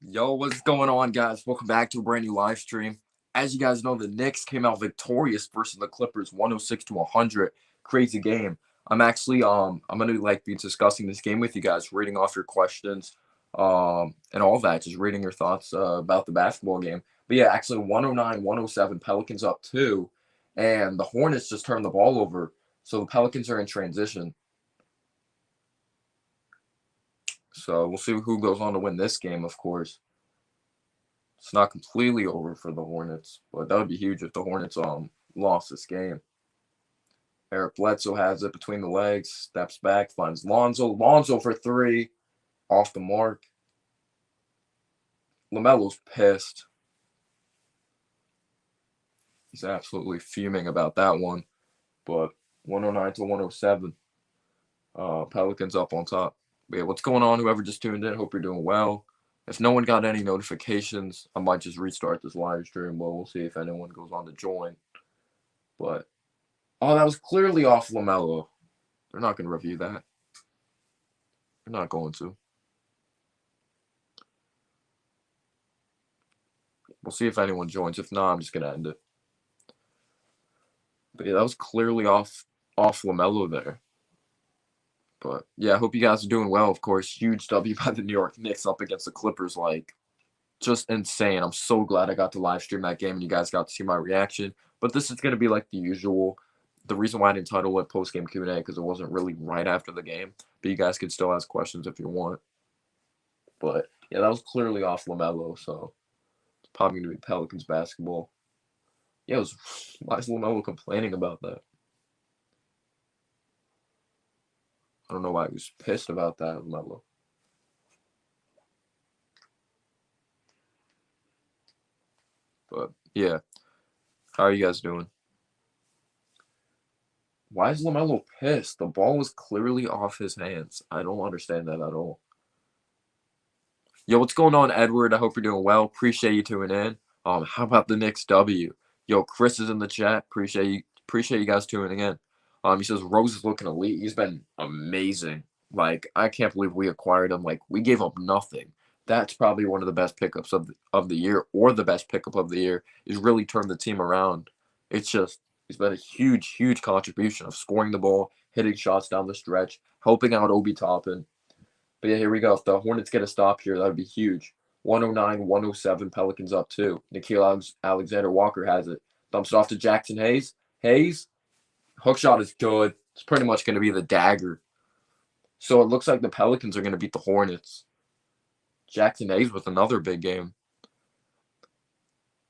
Yo, what's going on, guys? Welcome back to a brand new live stream. As you guys know, the Knicks came out victorious versus the Clippers, 106-100. Crazy game. I'm gonna be discussing this game with you guys, reading off your questions, and all that, just reading your thoughts about the basketball game. But yeah, actually 109-107, Pelicans up two, and the Hornets just turned the ball over. So the Pelicans are in transition. So we'll see who goes on to win this game, of course. It's not completely over for the Hornets, but that would be huge if the Hornets lost this game. Eric Bledsoe has it between the legs, steps back, finds Lonzo. Lonzo for three, off the mark. LaMelo's pissed. He's absolutely fuming about that one. But 109-107. Pelicans up on top. But yeah, what's going on? Whoever just tuned in, hope you're doing well. If no one got any notifications, I might just restart this live stream. Well, we'll see if anyone goes on to join. But that was clearly off LaMelo. They're not going to review that. They're not going to. We'll see if anyone joins. If not, I'm just going to end it. But yeah, that was clearly off LaMelo there. But yeah, I hope you guys are doing well. Of course, huge W by the New York Knicks up against the Clippers. Like, just insane. I'm so glad I got to live stream that game and you guys got to see my reaction. But this is going to be like the usual. The reason why I didn't title it post-game Q&A because it wasn't really right after the game. But you guys can still ask questions if you want. But yeah, that was clearly off LaMelo, so it's probably going to be Pelicans basketball. Yeah, why is LaMelo complaining about that? I don't know why he was pissed about that, LaMelo. But yeah, how are you guys doing? Why is LaMelo pissed? The ball was clearly off his hands. I don't understand that at all. Yo, what's going on, Edward? I hope you're doing well. Appreciate you tuning in. How about the Knicks W? Yo, Chris is in the chat. Appreciate you guys tuning in. He says Rose is looking elite. He's been amazing. Like, I can't believe we acquired him. Like, we gave up nothing. That's probably one of the best pickups of the year, or the best pickup of the year. He's really turned the team around. It's just he's been a huge, huge contribution of scoring the ball, hitting shots down the stretch, helping out Obi Toppin. But yeah, here we go. If the Hornets get a stop here, that would be huge. 109-107, Pelicans up two. Nikhil Alexander Walker has it. Dumps it off to Jackson Hayes. Hayes, hook shot is good. It's pretty much going to be the dagger. So it looks like the Pelicans are going to beat the Hornets. Jackson Hayes with another big game.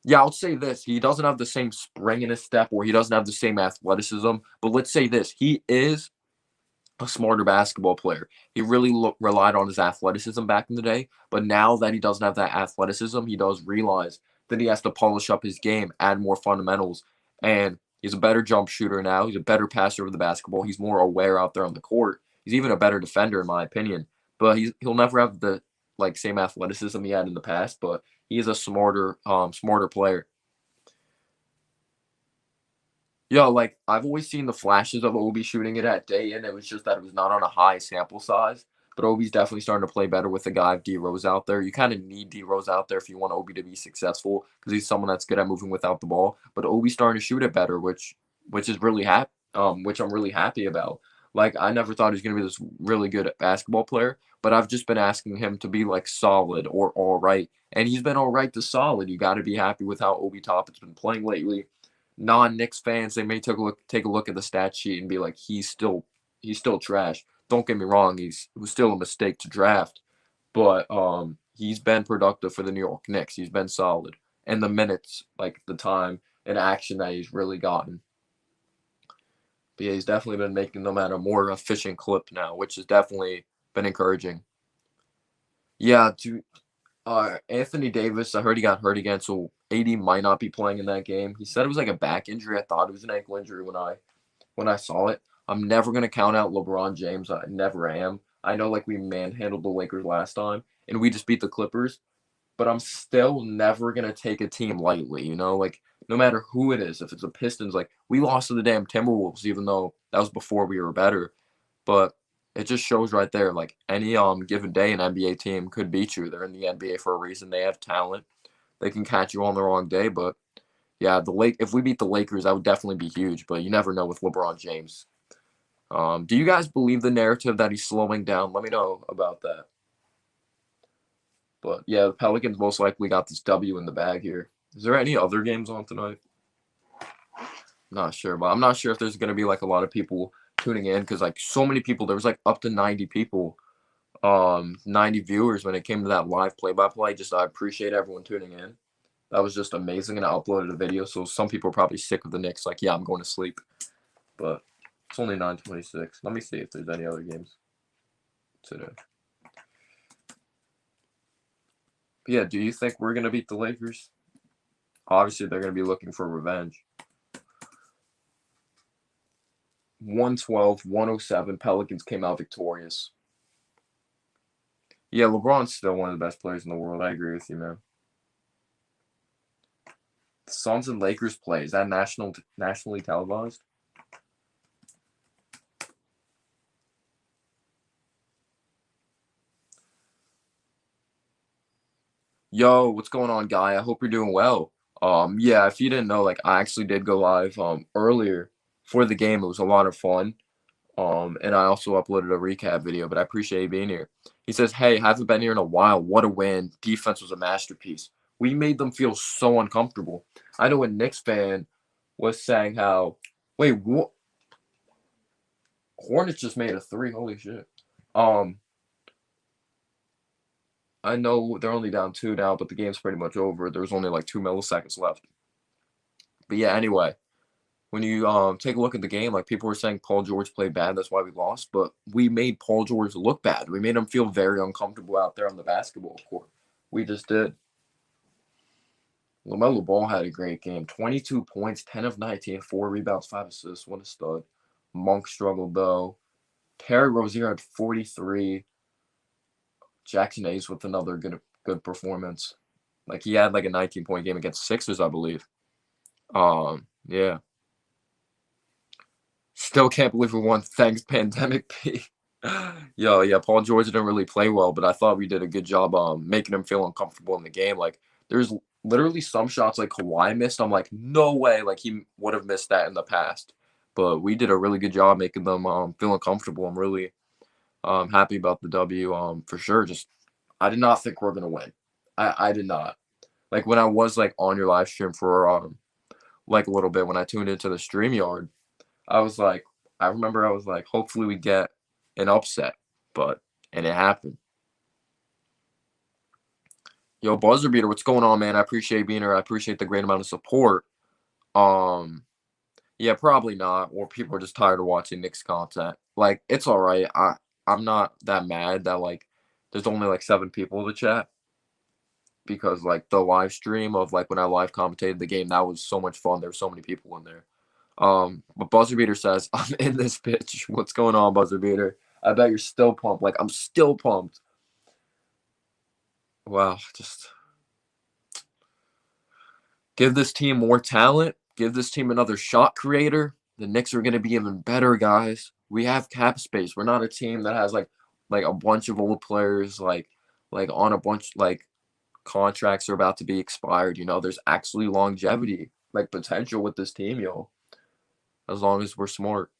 Yeah, I'll say this. He doesn't have the same spring in his step, or he doesn't have the same athleticism. But let's say this. He is a smarter basketball player. He really relied on his athleticism back in the day, but now that he doesn't have that athleticism, he does realize that he has to polish up his game, add more fundamentals, and he's a better jump shooter now. He's a better passer of the basketball. He's more aware out there on the court. He's even a better defender, in my opinion. But he'll never have the same athleticism he had in the past. But he is a smarter player. Yeah, like I've always seen the flashes of Obi shooting it at day in. It was just that it was not on a high sample size. But Obi's definitely starting to play better with the guy of D Rose out there. You kind of need D Rose out there if you want Obi to be successful because he's someone that's good at moving without the ball. But Obi's starting to shoot it better, which is really which I'm really happy about. Like I never thought he was gonna be this really good basketball player, but I've just been asking him to be like solid or all right, and he's been all right to solid. You got to be happy with how Obi Toppin's been playing lately. Non-Knicks fans, they may take a look at the stat sheet and be like, he's still trash. Don't get me wrong, it was still a mistake to draft, but he's been productive for the New York Knicks. He's been solid, and the minutes, like the time and action that he's really gotten. But yeah, he's definitely been making them at a more efficient clip now, which has definitely been encouraging. Yeah, Anthony Davis, I heard he got hurt again, so AD might not be playing in that game. He said it was like a back injury. I thought it was an ankle injury when I saw it. I'm never gonna count out LeBron James. I never am. I know like we manhandled the Lakers last time and we just beat the Clippers, but I'm still never gonna take a team lightly. You know, like no matter who it is, if it's the Pistons, like we lost to the damn Timberwolves, even though that was before we were better. But It just shows right there, like any given day an NBA team could beat you. They're in the NBA for a reason. They have talent. They can catch you on the wrong day, but yeah, if we beat the Lakers, that would definitely be huge, but you never know with LeBron James. Do you guys believe the narrative that he's slowing down? Let me know about that. But yeah, the Pelicans most likely got this W in the bag here. Is there any other games on tonight? Not sure, but I'm not sure if there's gonna be like a lot of people tuning in because like so many people. There was like up to 90 people, 90 viewers when it came to that live play-by-play. Just I appreciate everyone tuning in. That was just amazing, and I uploaded a video, so some people are probably sick of the Knicks. Like, yeah, I'm going to sleep, but it's only 9:26. Let me see if there's any other games today. But yeah, do you think we're gonna beat the Lakers? Obviously, they're gonna be looking for revenge. 112-107. Pelicans came out victorious. Yeah, LeBron's still one of the best players in the world. I agree with you, man. The Suns and Lakers play. Is that nationally televised? Yo, what's going on, guy? I hope you're doing well. Yeah, if you didn't know, like I actually did go live earlier for the game. It was a lot of fun. And I also uploaded a recap video, but I appreciate you being here. He says, "Hey, haven't been here in a while. What a win. Defense was a masterpiece. We made them feel so uncomfortable." I know a Knicks fan was saying how, wait, what? Hornets just made a three. Holy shit. Um, I know they're only down two now, but the game's pretty much over. There's only like 2 milliseconds left. But yeah, anyway, when you take a look at the game, like people were saying Paul George played bad, that's why we lost, but we made Paul George look bad. We made him feel very uncomfortable out there on the basketball court. We just did. LaMelo Ball had a great game. 22 points, 10 of 19, 4 rebounds, 5 assists. What a stud. Monk struggled though. Terry Rozier had 43. Jackson Hayes with another good performance. Like he had like a 19-point game against Sixers, I believe. Yeah. Still can't believe we won. Thanks, Pandemic P. Yo, yeah, Paul George didn't really play well, but I thought we did a good job making him feel uncomfortable in the game. Like there's literally some shots like Kawhi missed. I'm like, no way, like he would have missed that in the past. But we did a really good job making them feel uncomfortable. I'm really happy about the W for sure. Just I did not think we are gonna win. I did not. Like when I was like on your live stream for like a little bit when I tuned into the StreamYard, I remember I was like, hopefully we get an upset, and it happened. Yo, Buzzer Beater, what's going on, man? I appreciate being here. I appreciate the great amount of support. Um, yeah, probably not. Or people are just tired of watching Knicks content. Like, it's all right. I'm not that mad that like there's only like 7 people in the chat because like the live stream of like when I live commentated the game, that was so much fun. There were so many people in there. But Buzzer Beater says, "I'm in this bitch." What's going on, Buzzer Beater? I bet you're still pumped. Like, I'm still pumped. Wow, just give this team more talent. Give this team another shot creator. The Knicks are going to be even better, guys. We have cap space. We're not a team that has like a bunch of old players like on a bunch like contracts are about to be expired. You know, there's actually longevity, like potential with this team, yo. As long as we're smart.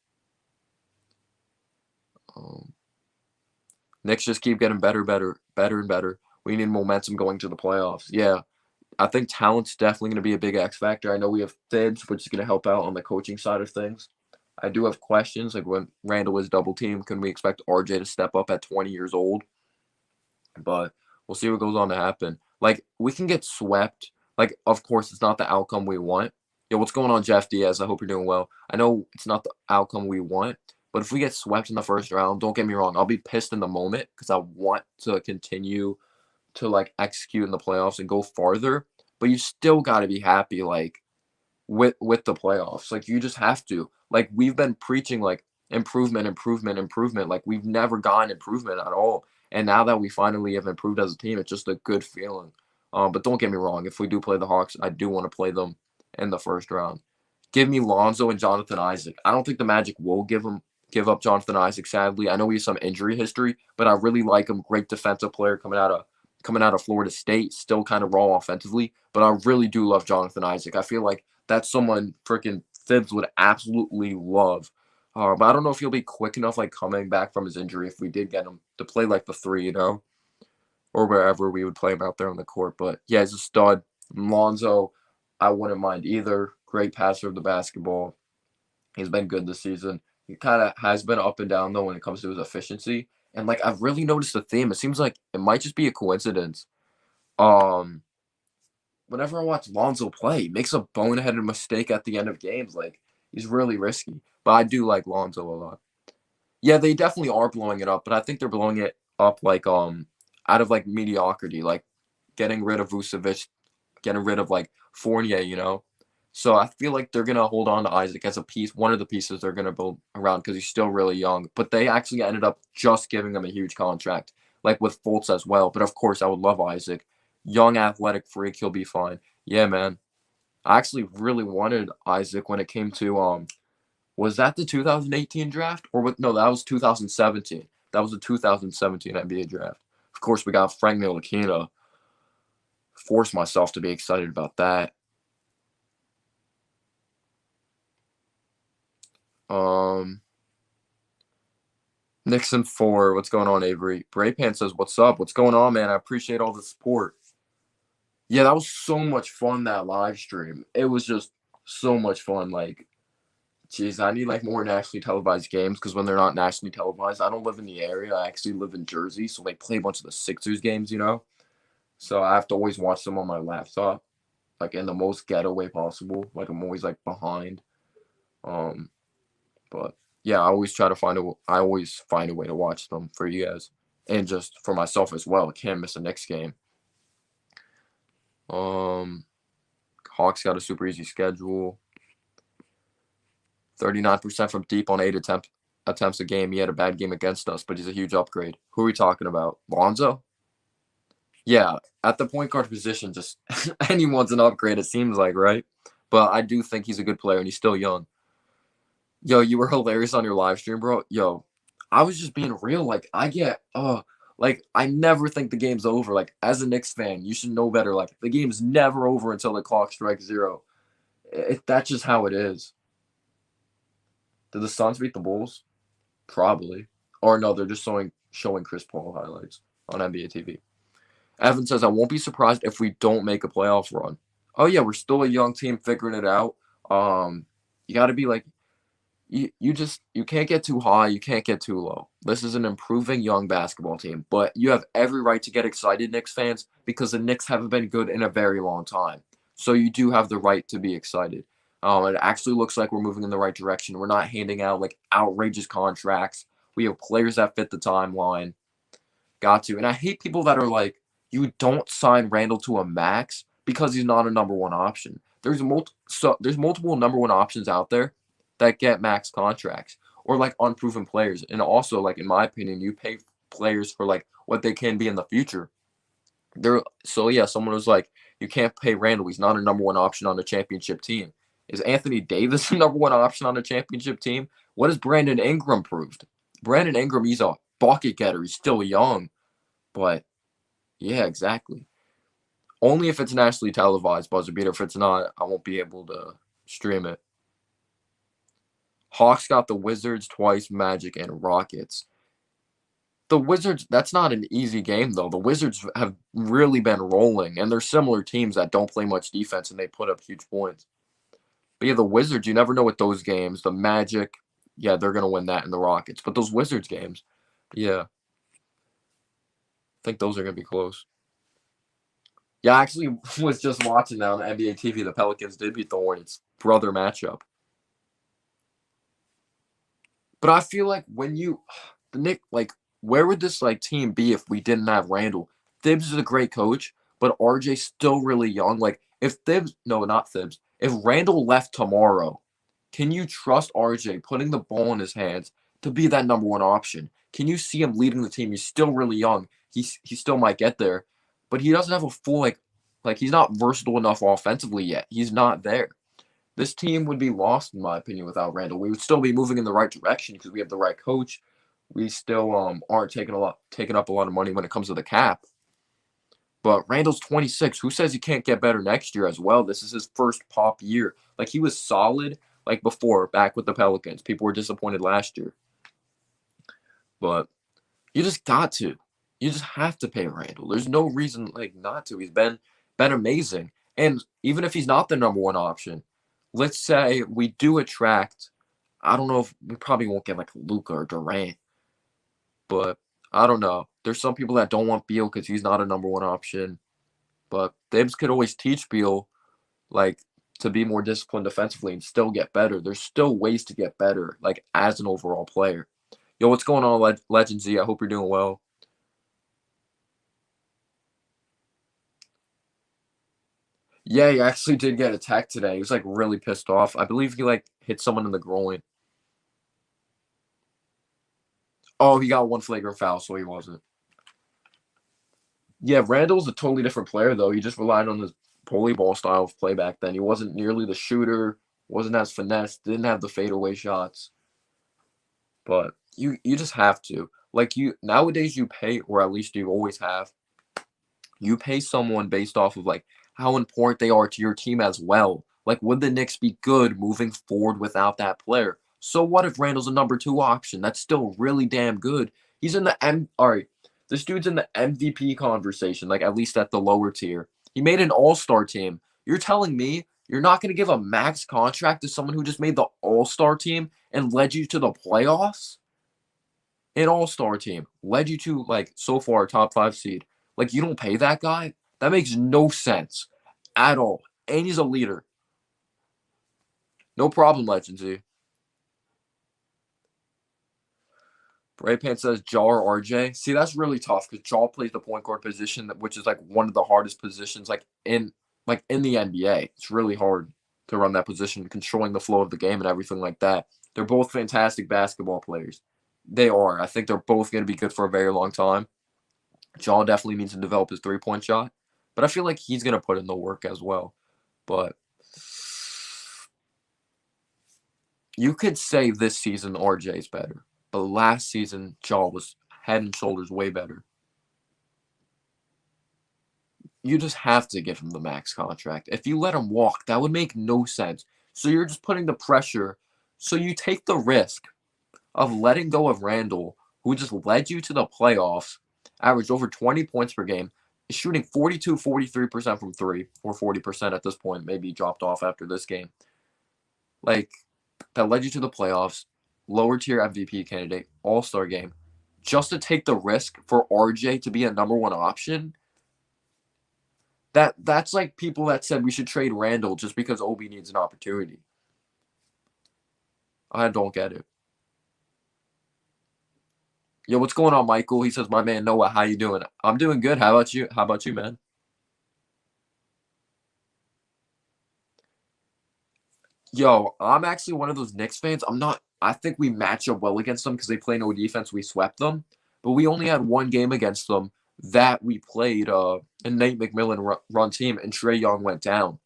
Knicks just keep getting better, and better. We need momentum going to the playoffs. Yeah, I think talent's definitely going to be a big X factor. I know we have Thibs, which is going to help out on the coaching side of things. I do have questions, like when Randle is double teamed, can we expect RJ to step up at 20 years old? But we'll see what goes on to happen. Like, we can get swept. Like, of course, it's not the outcome we want. Yo, what's going on, Jeff Diaz? I hope you're doing well. I know it's not the outcome we want, but if we get swept in the first round, don't get me wrong, I'll be pissed in the moment because I want to continue to like execute in the playoffs and go farther. But you still got to be happy, like with the playoffs. Like you just have to. Like we've been preaching like improvement, improvement, improvement. Like we've never gotten improvement at all. And now that we finally have improved as a team, it's just a good feeling. But don't get me wrong. If we do play the Hawks, I do want to play them in the first round. Give me Lonzo and Jonathan Isaac. I don't think the Magic will give them give up Jonathan Isaac. Sadly, I know he has some injury history, but I really like him. Great defensive player coming out of Florida State. Still kind of raw offensively, but I really do love Jonathan Isaac. I feel like that's someone freaking Thibs would absolutely love. But I don't know if he'll be quick enough, like coming back from his injury, if we did get him to play like the three, or wherever we would play him out there on the court. But yeah, he's a stud. Lonzo, I wouldn't mind either. Great passer of the basketball. He's been good this season. He kind of has been up and down though when it comes to his efficiency. And like I've really noticed a theme. It seems like it might just be a coincidence. Um, Whenever I watch Lonzo play, he makes a boneheaded mistake at the end of games. Like he's really risky. But I do like Lonzo a lot. Yeah, they definitely are blowing it up, but I think they're blowing it up like out of like mediocrity, like getting rid of Vucevic, getting rid of like Fournier. So I feel like they're gonna hold on to Isaac as a piece, one of the pieces they're gonna build around because he's still really young. But they actually ended up just giving him a huge contract, like with Fultz as well. But of course, I would love Isaac, young athletic freak. He'll be fine. Yeah, man. I actually really wanted Isaac when it came to was that the 2018 draft or what? No, that was 2017. That was the 2017 NBA draft. Of course, we got Frank Ntilikina. Forced myself to be excited about that. Nixon 4. What's going on, Avery? Braypan says, "What's up? What's going on, man? I appreciate all the support." Yeah, that was so much fun, that live stream. It was just so much fun. Like, geez, I need like more nationally televised games because when they're not nationally televised, I don't live in the area. I actually live in Jersey, so they play a bunch of the Sixers games. So I have to always watch them on my laptop, like in the most ghetto way possible. Like I'm always like behind. Um, but yeah, I always find a way to watch them for you guys and just for myself as well. I can't miss a Knicks game. Hawks got a super easy schedule. 39% from deep on 8 attempts a game. He had a bad game against us, but he's a huge upgrade. Who are we talking about? Lonzo? Yeah, at the point guard position, just anyone's an upgrade, it seems like, right? But I do think he's a good player, and he's still young. Yo, you were hilarious on your live stream, bro. Yo, I was just being real. Like, like, I never think the game's over. Like, as a Knicks fan, you should know better. Like, the game's never over until the clock strikes 0. That's just how it is. Did the Suns beat the Bulls? Probably. Or no, they're just showing Chris Paul highlights on NBA TV. Evan says, I won't be surprised if we don't make a playoff run. Oh, yeah, we're still a young team figuring it out. You got to be like, you can't get too high, you can't get too low. This is an improving young basketball team, but you have every right to get excited, Knicks fans, because the Knicks haven't been good in a very long time. So you do have the right to be excited. It actually looks like we're moving in the right direction. We're not handing out like outrageous contracts. We have players that fit the timeline. Got to. And I hate people that are like, you don't sign Randle to a max because he's not a number one option. There's multiple number one options out there that get max contracts or like unproven players. And also, like in my opinion, you pay players for like what they can be in the future. Someone was like, you can't pay Randle. He's not a number one option on a championship team. Is Anthony Davis a number one option on a championship team? What has Brandon Ingram proved? Brandon Ingram, he's a bucket getter. He's still young. But yeah, exactly. Only if it's nationally televised, buzzer beater. If it's not, I won't be able to stream it. Hawks got the Wizards twice, Magic, and Rockets. The Wizards, that's not an easy game, though. The Wizards have really been rolling, and they're similar teams that don't play much defense, and they put up huge points. But yeah, the Wizards, you never know with those games. The Magic, yeah, they're going to win that, and the Rockets. But those Wizards games, yeah. I think those are going to be close. Yeah, I actually was just watching that on NBA TV. The Pelicans did beat the Hornets. Brother matchup. But I feel like where would this like team be if we didn't have Randle? Thibs is a great coach, but RJ's still really young. Like not Thibs. If Randle left tomorrow, can you trust RJ putting the ball in his hands to be that number one option? Can you see him leading the team? He's still really young. He still might get there, but he doesn't have a full like he's not versatile enough offensively yet. He's not there. this team would be lost, in my opinion, without Randle. We would still be moving in the right direction because we have the right coach. We still aren't taking up a lot of money when it comes to the cap. But Randle's 26. Who says he can't get better next year as well? This is his first pop year. Like, he was solid like before, back with the Pelicans. People were disappointed last year. But you just got to. You just have to pay Randle. There's no reason like not to. He's been amazing. And even if he's not the number one option, let's say we do attract, I don't know if we probably won't get like Luka or Durant, but I don't know. There's some people that don't want Beal because he's not a number one option. But Thibs could always teach Beal like to be more disciplined defensively and still get better. There's still ways to get better, like as an overall player. Yo, what's going on, Legend Z? I hope you're doing well. Yeah, he actually did get attacked today. He was like really pissed off. I believe he like hit someone in the groin. Oh, he got one flagrant foul, so he wasn't. Yeah, Randall's a totally different player though. He just relied on his bully ball style of play back then. He wasn't nearly the shooter, wasn't as finesse, didn't have the fadeaway shots. But you just have to. Like you nowadays you pay, or at least you always have, you pay someone based off of like how important they are to your team as well. Like, would the Knicks be good moving forward without that player? So what if Randall's a number two option? That's still really damn good. He's in the all right. This dude's in the MVP conversation, like at least at the lower tier. He made an all-star team. You're telling me you're not going to give a max contract to someone who just made the all-star team and led you to the playoffs? An all-star team led you to like so far top 5 seed. Like, you don't pay that guy? That makes no sense at all. And he's a leader. No problem, Legend Z. Brave Pants says Jaw or RJ. See, that's really tough because Jaw plays the point guard position, which is like one of the hardest positions in the NBA. It's really hard to run that position, controlling the flow of the game and everything like that. They're both fantastic basketball players. They are. I think they're both going to be good for a very long time. Jaw definitely needs to develop his three-point shot, but I feel like he's going to put in the work as well. But you could say this season RJ is better, but last season Jaw was head and shoulders way better. You just have to give him the max contract. If you let him walk, that would make no sense. So you're just putting the pressure. So you take the risk of letting go of Randle, who just led you to the playoffs, averaged over 20 points per game, is shooting 42, 43% from three, or 40% at this point. Maybe he dropped off after this game. Like, that led you to the playoffs, lower tier MVP candidate, all-star game, just to take the risk for RJ to be a number one option. That's like people that said we should trade Randle just because Obi needs an opportunity. I don't get it. Yo, what's going on, Michael? He says, my man Noah, how you doing? I'm doing good. How about you? How about you, man? Yo, I'm actually one of those Knicks fans. I think we match up well against them because they play no defense. We swept them. But we only had one game against them that we played a Nate McMillan run team, and Trae Young went down.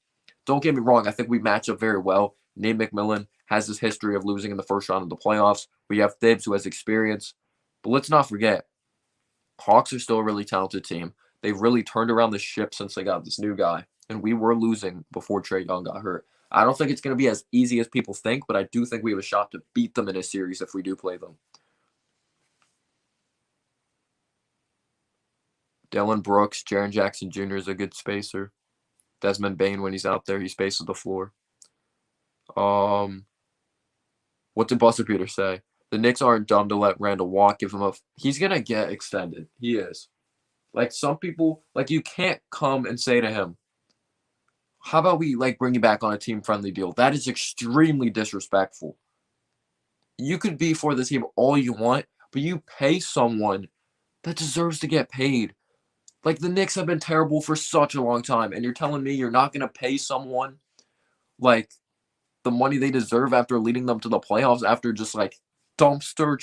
Don't get me wrong. I think we match up very well. Nate McMillan has this history of losing in the first round of the playoffs. We have Thibs, who has experience. But let's not forget, Hawks are still a really talented team. They've really turned around the ship since they got this new guy. And we were losing before Trae Young got hurt. I don't think it's going to be as easy as people think, but I do think we have a shot to beat them in a series if we do play them. Dylan Brooks, Jaren Jackson Jr. is a good spacer. Desmond Bane, when he's out there, he spaces the floor. What did Buster Peter say? The Knicks aren't dumb to let Randle walk. Give him he's going to get extended. He is. Like, some people, like, you can't come and say to him, how about we, like, bring you back on a team-friendly deal? That is extremely disrespectful. You could be for the team all you want, but you pay someone that deserves to get paid. Like, the Knicks have been terrible for such a long time, and you're telling me you're not going to pay someone, like, the money they deserve after leading them to the playoffs after just, like, dumpster,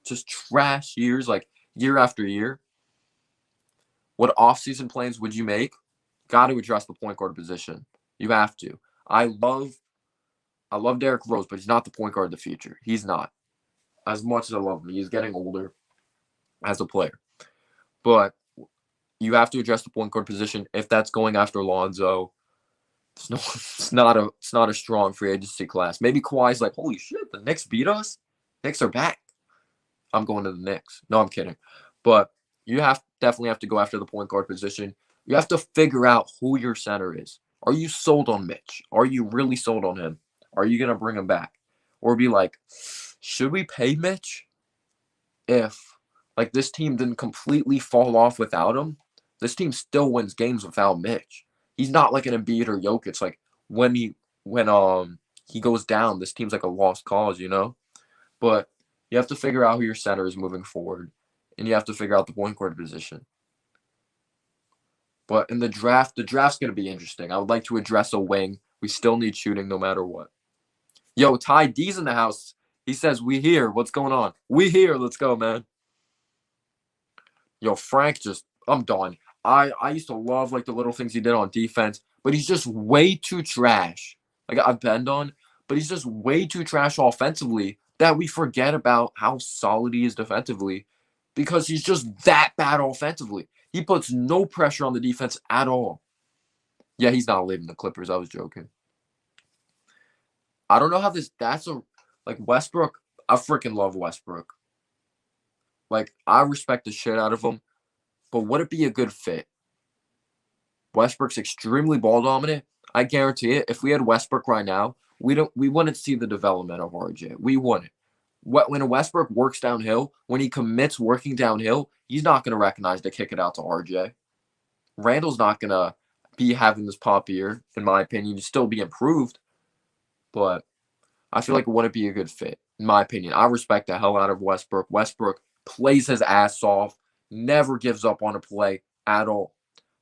just trash years, like, year after year? What offseason plans would you make? Got to address the point guard position. You have to. I love I love Derrick Rose, but he's not the point guard of the future. He's not. As much as I love him, he's getting older as a player. But you have to address the point guard position. If that's going after Lonzo, it's not a strong free agency class. Maybe Kawhi's like, holy shit, the Knicks beat us. Knicks are back. I'm going to the Knicks. No, I'm kidding. But you definitely have to go after the point guard position. You have to figure out who your center is. Are you sold on Mitch? Are you really sold on him? Are you gonna bring him back? Or be like, should we pay Mitch? If like this team didn't completely fall off without him, this team still wins games without Mitch. He's not like an Embiid or Jokic. Like when he goes down, this team's like a lost cause, you know? But you have to figure out who your center is moving forward. And you have to figure out the point guard position. But in the draft's going to be interesting. I would like to address a wing. We still need shooting no matter what. Yo, Ty D's in the house. He says, we here. What's going on? We here. Let's go, man. Yo, Frank I'm done. I used to love, like, the little things he did on defense, but he's just way too trash. Like, I've been on, but he's just way too trash offensively that we forget about how solid he is defensively because he's just that bad offensively. He puts no pressure on the defense at all. Yeah, he's not leaving the Clippers. I was joking. I don't know how Westbrook. I freaking love Westbrook. Like, I respect the shit out of him, but would it be a good fit? Westbrook's extremely ball dominant. I guarantee it. If we had Westbrook right now, we wouldn't see the development of RJ. We wouldn't. When Westbrook works downhill, when he commits working downhill, he's not going to recognize to kick it out to RJ. Randle's not going to be having this pop year, in my opinion. He'd still be improved, but I feel like it wouldn't be a good fit, in my opinion. I respect the hell out of Westbrook. Westbrook plays his ass off, never gives up on a play at all.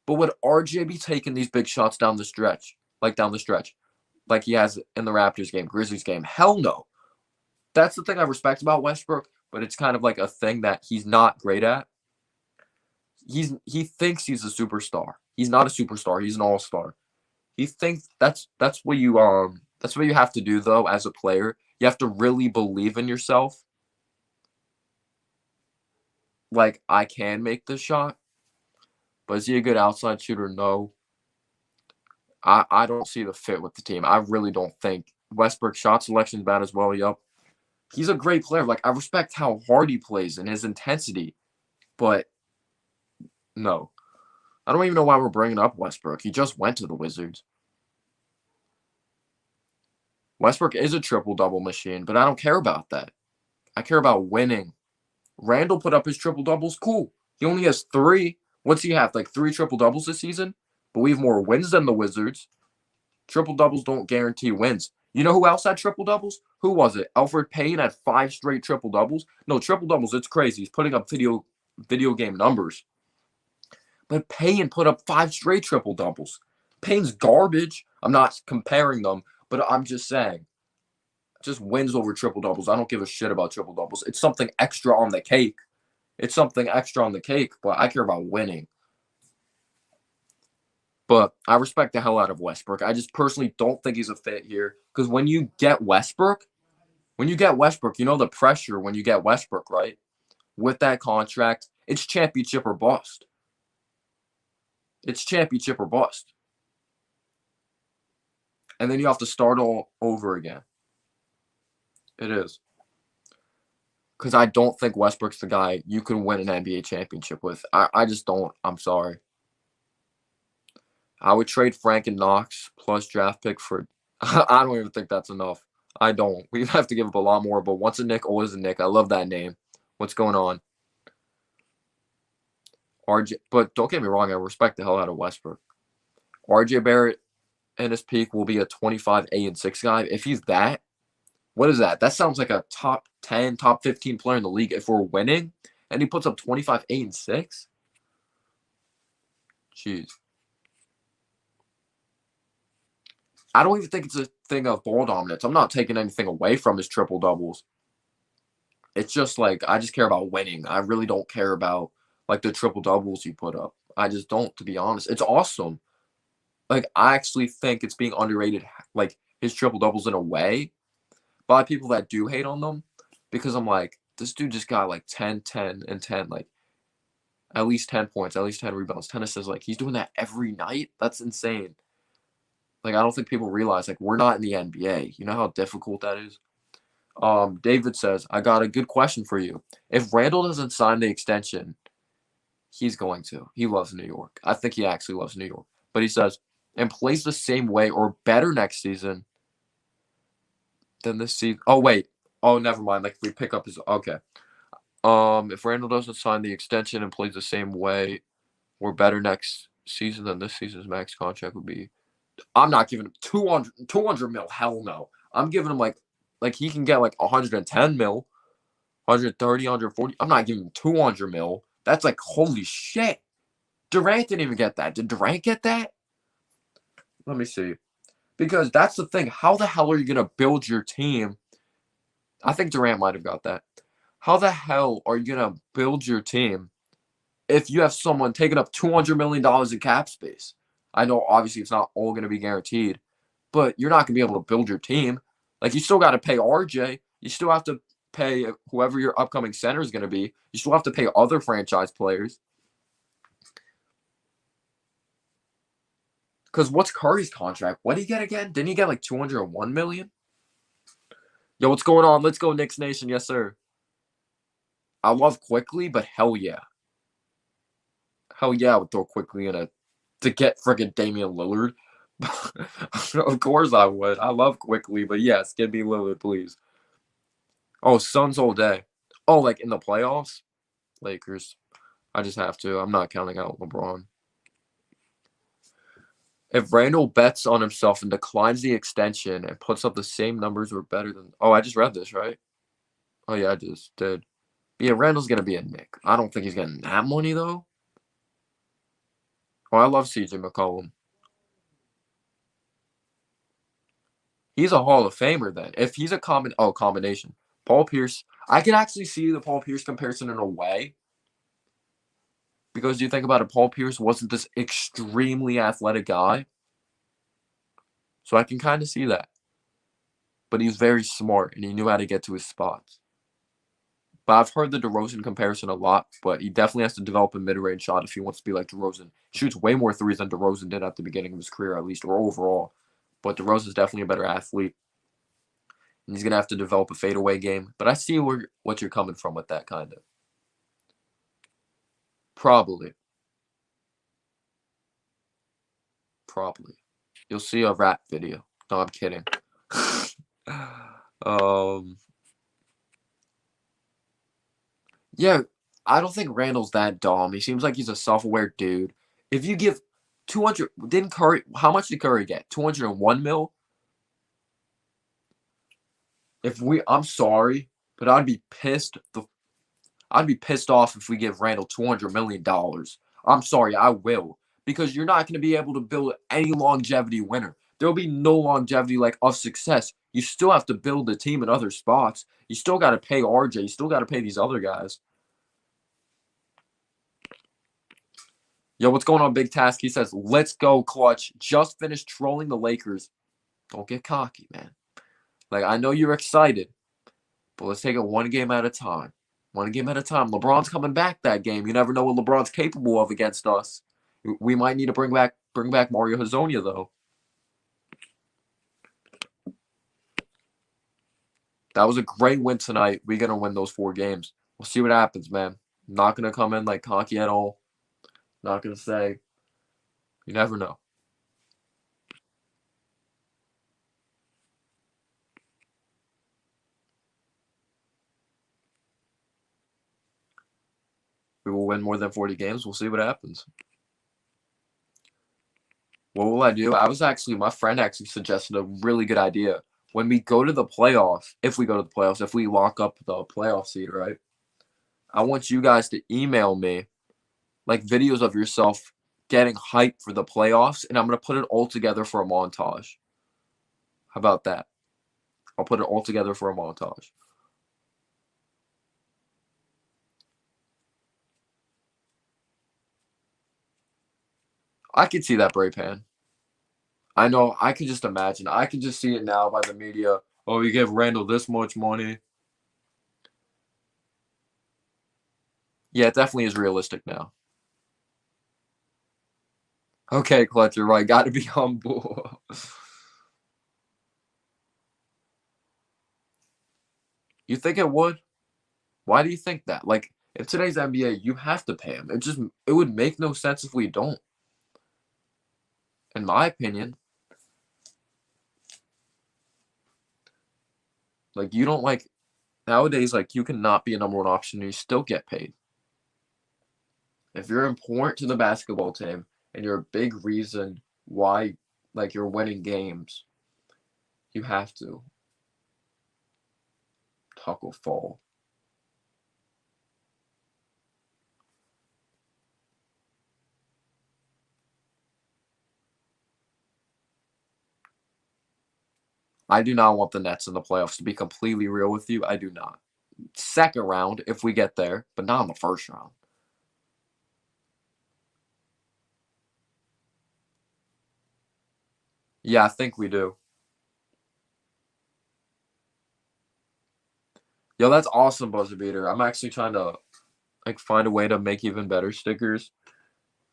But would RJ be taking these big shots down the stretch, like he has in the Raptors game, Grizzlies game? Hell no. That's the thing I respect about Westbrook, but it's kind of like a thing that he's not great at. He thinks he's a superstar. He's not a superstar. He's an all-star. He thinks that's what you have to do though as a player. You have to really believe in yourself. Like, I can make this shot. But is he a good outside shooter? No. I don't see the fit with the team. I really don't think Westbrook's shot selection is bad as well. Yup. He's a great player. Like, I respect how hard he plays and his intensity. But no. I don't even know why we're bringing up Westbrook. He just went to the Wizards. Westbrook is a triple-double machine, but I don't care about that. I care about winning. Randle put up his triple-doubles. Cool. He only has 3. What's he have? Like 3 triple-doubles this season? But we have more wins than the Wizards. Triple-doubles don't guarantee wins. You know who else had triple-doubles? Who was it? Elfrid Payton had 5 straight triple-doubles? No, triple-doubles, it's crazy. He's putting up video game numbers. But Payton put up 5 straight triple-doubles. Payton's garbage. I'm not comparing them, but I'm just saying. Just wins over triple-doubles. I don't give a shit about triple-doubles. It's something extra on the cake. But I care about winning. But I respect the hell out of Westbrook. I just personally don't think he's a fit here. Because when you get Westbrook, you know the pressure when you get Westbrook, right? With that contract, it's championship or bust. And then you have to start all over again. It is. Because I don't think Westbrook's the guy you can win an NBA championship with. I just don't. I'm sorry. I would trade Frank and Knox plus draft pick for – I don't even think that's enough. I don't. We have to give up a lot more, but once a Knick, always a Knick. I love that name. What's going on? RJ, but don't get me wrong, I respect the hell out of Westbrook. RJ Barrett in his peak will be a 25, 8, and 6 guy. If he's that, what is that? That sounds like a top 10, top 15 player in the league if we're winning, and he puts up 25, 8, and 6? Jeez. I don't even think it's a thing of ball dominance. I'm not taking anything away from his triple-doubles. It's just like, I just care about winning. I really don't care about, like, the triple-doubles he put up. I just don't, to be honest. It's awesome. Like, I actually think it's being underrated, like, his triple doubles in a way by people that do hate on them, because I'm like, this dude just got like 10, 10, and 10, like at least 10 points, at least 10 rebounds, 10 assists. Like, he's doing that every night. That's insane. Like, I don't think people realize, like, we're not in the NBA. You know how difficult that is? David says, I got a good question for you. If Randle doesn't sign the extension, he's going to. He loves New York. I think he actually loves New York. But he says, and plays the same way or better next season than this season. Oh, wait. Oh, never mind. Like, if we pick up his. Okay. If Randle doesn't sign the extension and plays the same way or better next season than this season's max contract would be. I'm not giving him 200 mil. Hell no. I'm giving him like he can get like 110 mil, 130, 140. I'm not giving him 200 mil. That's like, holy shit. Durant didn't even get that. Did Durant get that? Let me see. Because that's the thing. How the hell are you going to build your team? I think Durant might have got that. How the hell are you going to build your team if you have someone taking up $200 million in cap space? I know obviously it's not all going to be guaranteed, but you're not going to be able to build your team. Like, you still got to pay RJ. You still have to pay whoever your upcoming center is going to be. You still have to pay other franchise players. Because what's Curry's contract? What did he get again? Didn't he get like $201 million? Yo, what's going on? Let's go, Knicks Nation. Yes, sir. I love Quickly, but hell yeah. Hell yeah, I would throw Quickly in to get friggin' Damian Lillard. Of course I would. I love Quickly, but yes, give me Lillard, please. Oh, Suns all day. Oh, like in the playoffs? Lakers. I just have to. I'm not counting out LeBron. If Randle bets on himself and declines the extension and puts up the same numbers or better than. Oh, I just read this, right? Oh, yeah, I just did. But yeah, Randle's going to be a Knick. I don't think he's getting that money, though. Oh, I love CJ McCollum. He's a Hall of Famer then. If he's a combination. Paul Pierce. I can actually see the Paul Pierce comparison in a way. Because you think about it, Paul Pierce wasn't this extremely athletic guy. So I can kind of see that. But he was very smart and he knew how to get to his spots. But I've heard the DeRozan comparison a lot, but he definitely has to develop a mid-range shot if he wants to be like DeRozan. He shoots way more threes than DeRozan did at the beginning of his career, at least, or overall. But DeRozan's definitely a better athlete. And he's going to have to develop a fadeaway game. But I see what you're coming from with that, kind of. Probably. You'll see a rap video. No, I'm kidding. Yeah, I don't think Randall's that dumb. He seems like he's a self-aware dude. If you give 200, didn't Curry, how much did Curry get? 201 mil? I'm sorry, but I'd be pissed off if we give Randall $200 million. I'm sorry, I will. Because you're not going to be able to build any longevity winner. There'll be no longevity like of success. You still have to build the team in other spots. You still got to pay RJ. You still got to pay these other guys. Yo, what's going on, Big Task? He says, let's go, Clutch. Just finished trolling the Lakers. Don't get cocky, man. Like, I know you're excited, but let's take it one game at a time. One game at a time. LeBron's coming back that game. You never know what LeBron's capable of against us. We might need to bring back Mario Hezonja, though. That was a great win tonight. We're going to win those 4 games. We'll see what happens, man. I'm not going to come in like cocky at all. Not going to say. You never know. We will win more than 40 games. We'll see what happens. What will I do? My friend actually suggested a really good idea. When we go to the playoffs, if we lock up the playoff seed, right? I want you guys to email me like videos of yourself getting hyped for the playoffs, and I'm going to put it all together for a montage. How about that? I'll put it all together for a montage. I could see that, Bray Pan. I know. I can just imagine. I can just see it now by the media. Oh, you give Randle this much money. Yeah, it definitely is realistic now. Okay, Clutch, you're right. Got to be humble. You think it would? Why do you think that? Like, in today's NBA, you have to pay him. It would make no sense if we don't. In my opinion, like you don't like nowadays. Like you cannot be a number one option and you still get paid. If you're important to the basketball team and you're a big reason why, like you're winning games, you have to tackle fall. I do not want the Nets in the playoffs. To be completely real with you, I do not. Second round if we get there, but not in the first round. Yeah, I think we do. Yo, that's awesome, Buzzer Beater. I'm actually trying to like find a way to make even better stickers.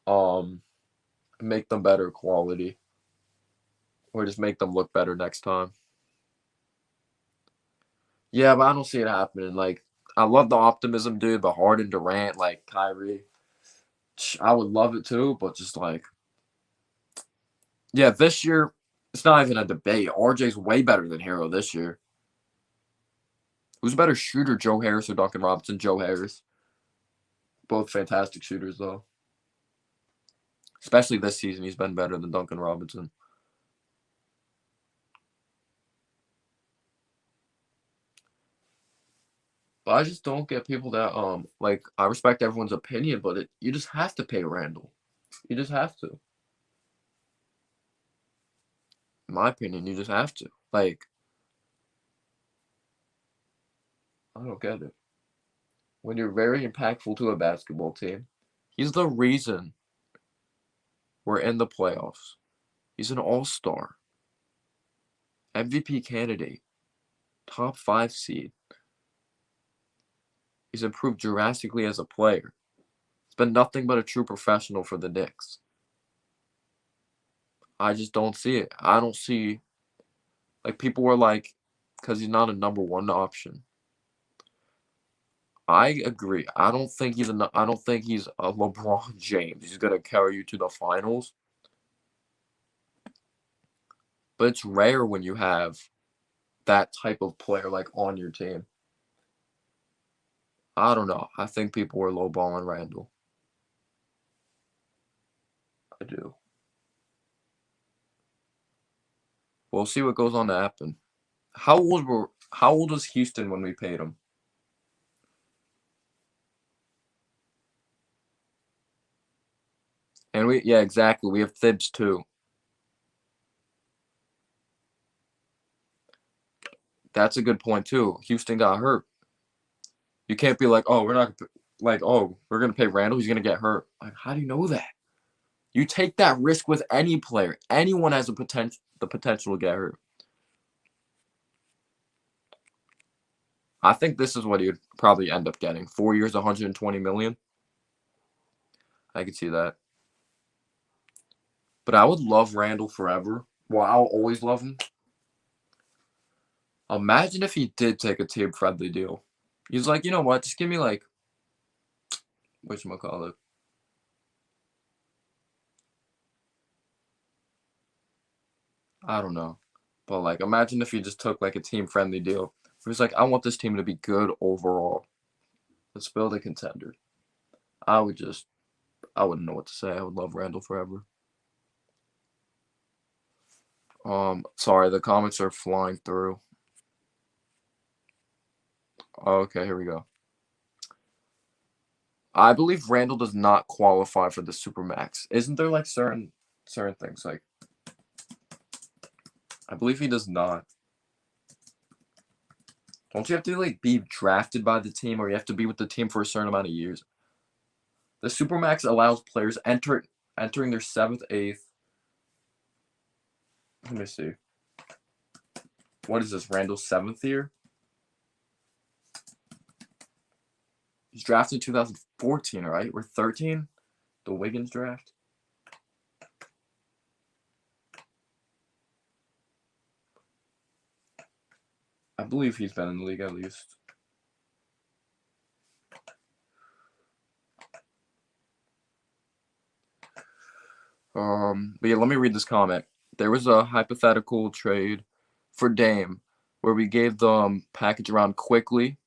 Um, make them better quality, or just make them look better next time. Yeah, but I don't see it happening. Like, I love the optimism, dude, but Harden, Durant, like Kyrie, I would love it too. But just like, yeah, this year it's not even a debate. RJ's way better than Hero this year. Who's a better shooter, Joe Harris or Duncan Robinson? Joe Harris. Both fantastic shooters, though. Especially this season, he's been better than Duncan Robinson. But I just don't get people that like I respect everyone's opinion, but you just have to pay Randle. You just have to. In my opinion, you just have to. Like, I don't get it. When you're very impactful to a basketball team, he's the reason we're in the playoffs. He's an all-star, MVP candidate, top 5 seed. He's improved drastically as a player. He's been nothing but a true professional for the Knicks. I just don't see it. I don't see like people were like, because he's not a number one option. I agree. I don't think he's a LeBron James. He's gonna carry you to the finals. But it's rare when you have that type of player like on your team. I don't know. I think people were lowballing Randle. I do. We'll see what goes on to happen. How old was Houston when we paid him? And we yeah, exactly. We have Thibs too. That's a good point too. Houston got hurt. You can't be like, oh, we're not like, oh, we're gonna pay Randle. He's gonna get hurt. Like, how do you know that? You take that risk with any player. Anyone has the potential to get hurt. I think this is what he'd probably end up getting. 4 years, 120 million. I could see that. But I would love Randle forever. Well, I'll always love him. Imagine if he did take a team friendly deal. He's like, you know what? Just give me like, whatchamacallit. I don't know. But like, imagine if he just took like a team friendly deal. He was like, I want this team to be good overall. Let's build a contender. I would just, I wouldn't know what to say. I would love Randall forever. Sorry, the comments are flying through. Okay, here we go. I believe Randall does not qualify for the Supermax. Isn't there like certain things like I believe he does not. Don't you have to like be drafted by the team or you have to be with the team for a certain amount of years? The Supermax allows players entering their seventh, eighth. Let me see. What is this? Randle's 7th year? He's drafted in 2014, right? We're 13? The Wiggins draft? I believe he's been in the league at least. But yeah, let me read this comment. There was a hypothetical trade for Dame where we gave them package around quickly.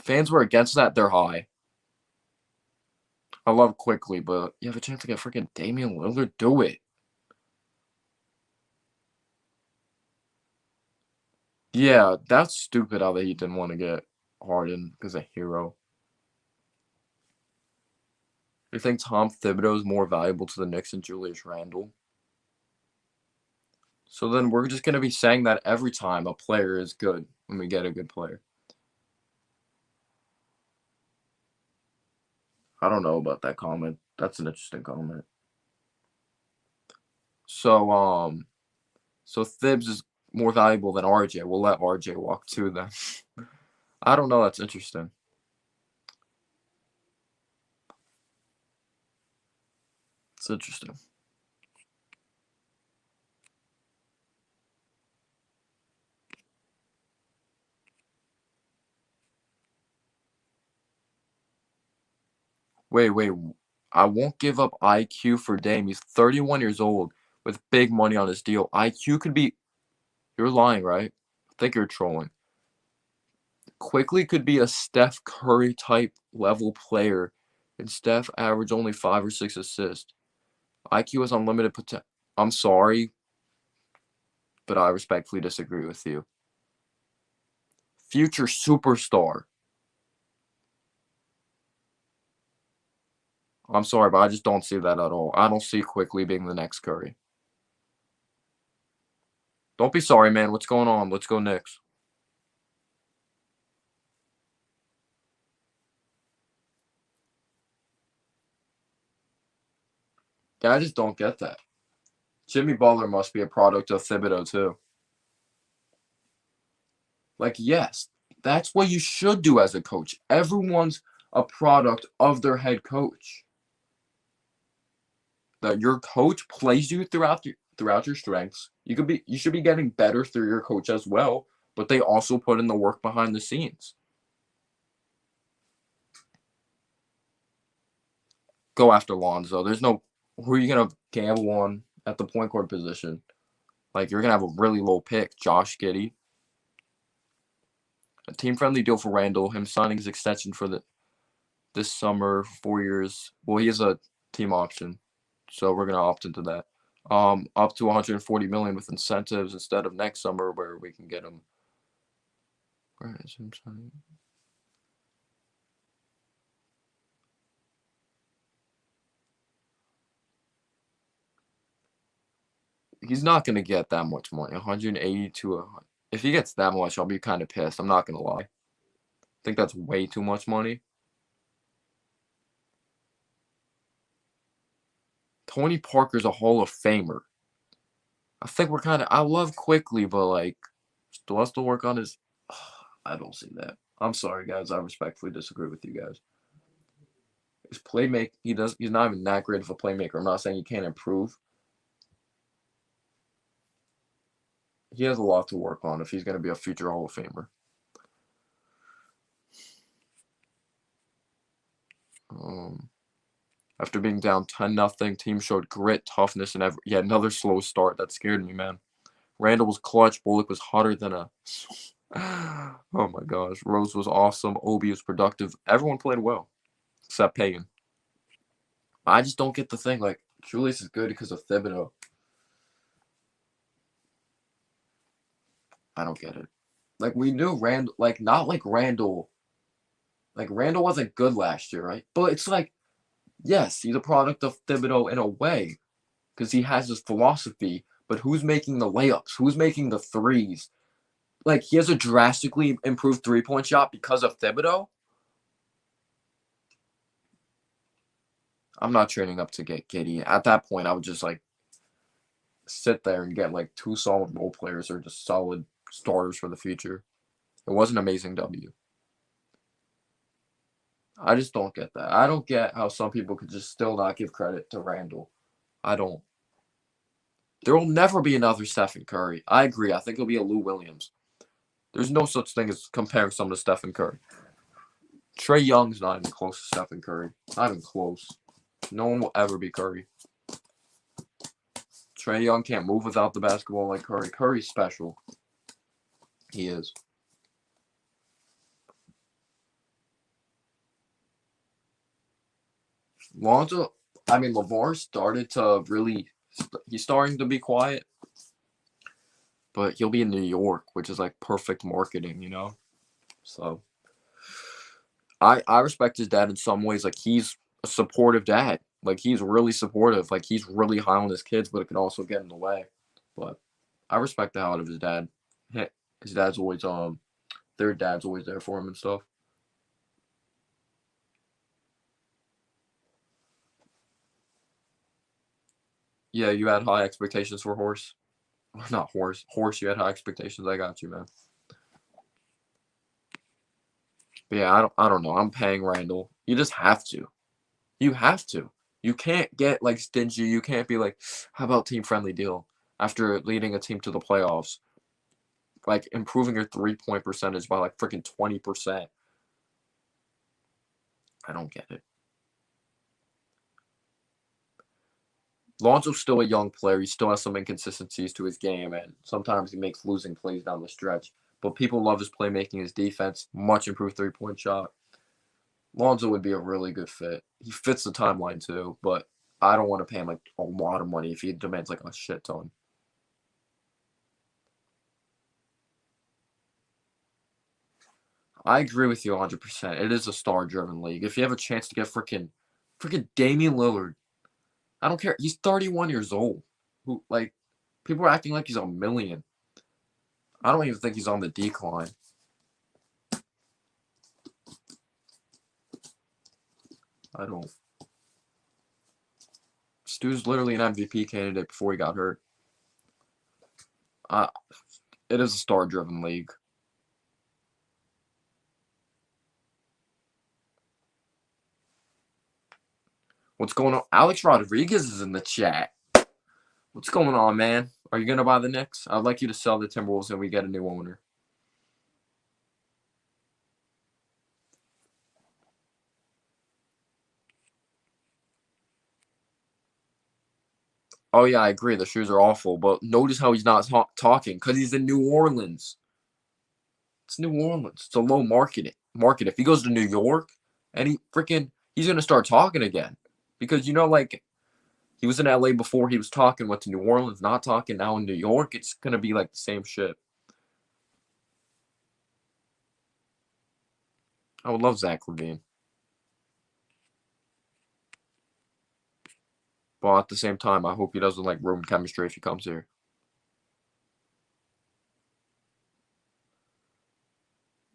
Fans were against that. They're high. I love quickly, but you have a chance to get freaking Damian Lillard. Do it. Yeah, that's stupid how he didn't want to get Harden because a hero. You think Tom Thibodeau is more valuable to the Knicks than Julius Randle? So then we're just going to be saying that every time a player is good when we get a good player. I don't know about that comment. That's an interesting comment. So Thibs is more valuable than RJ. We'll let RJ walk too then. I don't know. That's interesting. It's interesting. Wait. I won't give up IQ for Dame. He's 31 years old with big money on his deal. IQ could be. You're lying, right? I think you're trolling. Quickly could be a Steph Curry type level player, and Steph averaged only 5 or 6 assists. IQ has unlimited potential. I'm sorry, but I respectfully disagree with you. Future superstar. I'm sorry, but I just don't see that at all. I don't see Quickly being the next Curry. Don't be sorry, man. What's going on? Let's go Knicks. Yeah, I just don't get that. Jimmy Butler must be a product of Thibodeau, too. Like, yes, that's what you should do as a coach. Everyone's a product of their head coach. That your coach plays you throughout your strengths. You should be getting better through your coach as well, but they also put in the work behind the scenes. Go after Lonzo. There's no who are you gonna gamble on at the point guard position? Like you're gonna have a really low pick, Josh Giddey. A team friendly deal for Randle. Him signing his extension for this summer, 4 years. Well, he has a team option, so we're gonna opt into that. Up to 140 million with incentives instead of next summer where we can get him. Where is him signing? He's not gonna get that much money. 180 to a. If he gets that much, I'll be kind of pissed. I'm not gonna lie. I think that's way too much money. Tony Parker's a Hall of Famer. I think we're kind of. I love Quickly, but like, still has to work on his. I don't see that. I'm sorry, guys. I respectfully disagree with you guys. His playmaker, He's not even that great of a playmaker. I'm not saying he can't improve. He has a lot to work on if he's going to be a future Hall of Famer. After being down 10-0, team showed grit, toughness, and yet another slow start. That scared me, man. Randle was clutch. Bullock was hotter than a. Oh my gosh. Rose was awesome. Obi was productive. Everyone played well, except Payton. I just don't get the thing. Like, Julius is good because of Thibodeau. I don't get it. Like, we knew Randle, like, not like Randle. Like, Randle wasn't good last year, right? But it's like, yes, he's a product of Thibodeau in a way because he has his philosophy. But who's making the layups? Who's making the threes? Like, he has a drastically improved three-point shot because of Thibodeau. I'm not trading up to get Giddey. At that point, I would just, like, sit there and get like 2 solid role players or just solid starters for the future. It was an amazing W. I just don't get that. I don't get how some people could just still not give credit to Randle. I don't. There will never be another Stephen Curry. I agree. I think it'll be a Lou Williams. There's no such thing as comparing someone to Stephen Curry. Trae Young's not even close to Stephen Curry. Not even close. No one will ever be Curry. Trae Young can't move without the basketball like Curry. Curry's special. He is. Lonzo, LeVar started to really, he's starting to be quiet, but he'll be in New York, which is like perfect marketing, you know? So, I respect his dad in some ways. Like, he's a supportive dad. Like, he's really supportive. Like, he's really high on his kids, but it can also get in the way. But I respect the hell out of his dad. His dad's always, their dad's always there for him and stuff. Yeah, you had high expectations for Horse. Not Horse. Horse, you had high expectations. I got you, man. But yeah, I don't know. I'm paying Randle. You just have to. You have to. You can't get like stingy. You can't be like, how about team friendly deal after leading a team to the playoffs? Like improving your 3-point percentage by like freaking 20%. I don't get it. Lonzo's still a young player. He still has some inconsistencies to his game, and sometimes he makes losing plays down the stretch. But people love his playmaking, his defense, much improved 3-point shot. Lonzo would be a really good fit. He fits the timeline too, but I don't want to pay him like a lot of money if he demands like a shit ton. I agree with you 100%. It is a star-driven league. If you have a chance to get freaking Damian Lillard, I don't care. He's 31 years old. Who like people are acting like he's a million. I don't even think he's on the decline. I don't. Stu's literally an MVP candidate before he got hurt. It is a star-driven league. What's going on? Alex Rodriguez is in the chat. What's going on, man? Are you going to buy the Knicks? I'd like you to sell the Timberwolves and we get a new owner. Oh, yeah, I agree. The shoes are awful. But notice how he's not talking because he's in New Orleans. It's New Orleans. It's a low market. If he goes to New York and he's going to start talking again. Because, like, he was in LA before he was talking, went to New Orleans, not talking. Now in New York, it's going to be like the same shit. I would love Zach LaVine. But at the same time, I hope he doesn't like ruin chemistry if he comes here.